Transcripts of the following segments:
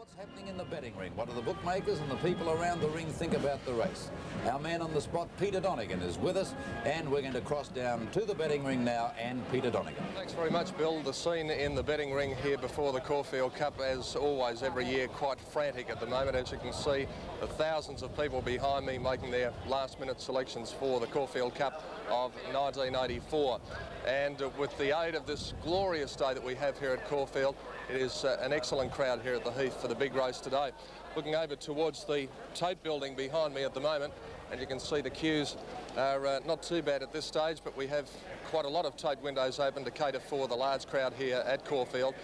what's happening in the betting ring? What do the bookmakers and the people around the ring think about the race? Our man on the spot, Peter Donegan, is with us, and we're going to cross down to the betting ring now, and Peter Donegan. Thanks very much, Bill. The scene in the betting ring here before the Caulfield Cup, as always every year, quite frantic at the moment. As you can see, the thousands of people behind me making their last-minute selections for the Caulfield Cup of 1984. And with the aid of this glorious day that we have here at Caulfield, it is an excellent crowd here at the Heath for the big race today. Looking over towards the tape building behind me at the moment, and you can see the queues are not too bad at this stage, but we have quite a lot of tape windows open to cater for the large crowd here at Caulfield.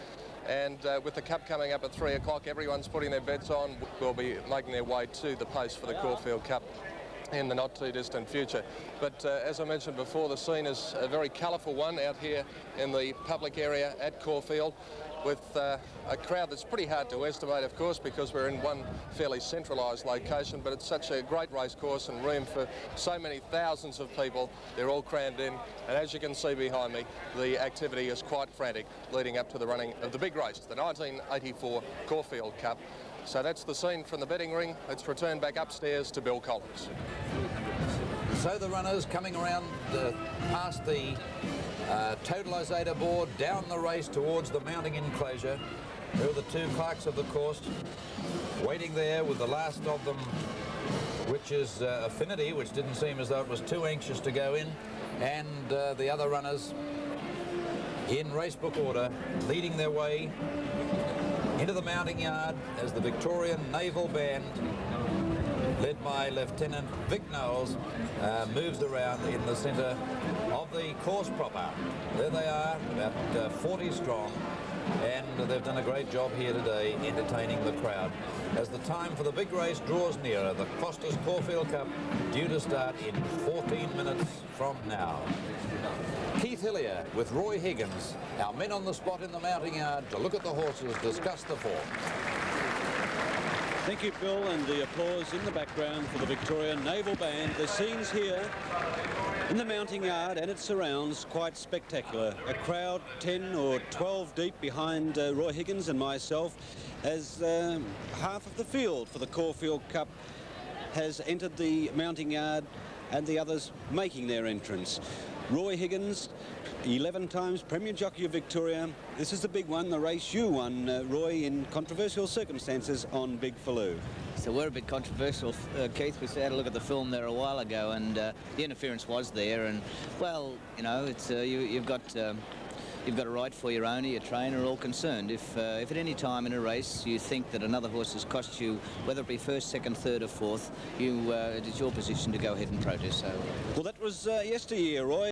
And with the Cup coming up at 3 o'clock, everyone's putting their bets on. Will be making their way to the post for the Caulfield Cup in the not too distant future. But as I mentioned before, the scene is a very colourful one out here in the public area at Caulfield, with a crowd that's pretty hard to estimate, of course, because we're in one fairly centralised location, but it's such a great race course and room for so many thousands of people. They're all crammed in, and as you can see behind me, the activity is quite frantic leading up to the running of the big race, the 1984 Caulfield Cup. So that's the scene from the betting ring. Let's return back upstairs to Bill Collins. So the runners coming around past the totalisator board, down the race towards the mounting enclosure. There are the two clerks of the course waiting there with the last of them, which is Affinity, which didn't seem as though it was too anxious to go in, and the other runners in racebook order leading their way into the mounting yard as the Victorian Naval Band, led by Lieutenant Vic Knowles, moves around in the centre of the course proper. There they are, about 40 strong, and they've done a great job here today entertaining the crowd. As the time for the big race draws nearer, the Foster's Caulfield Cup due to start in 14 minutes from now. Keith Hillier with Roy Higgins, our men on the spot in the mounting yard to look at the horses, discuss the form. Thank you, Bill, and the applause in the background for the Victorian Naval Band. The scenes here in the mounting yard and its surrounds quite spectacular. A crowd 10 or 12 deep behind Roy Higgins and myself, as half of the field for the Caulfield Cup has entered the mounting yard and the others making their entrance. Roy Higgins, 11 times Premier Jockey of Victoria. This is the big one, the race you won, Roy, in controversial circumstances on Big Faloo. So we're a bit controversial, Keith. We had a look at the film there a while ago, and the interference was there. And well, you know, it's you've got a right for your owner, your trainer, all concerned. If at any time in a race you think that another horse has cost you, whether it be first, second, third or fourth, it is your position to go ahead and protest. So. Well, that was yesteryear, Roy.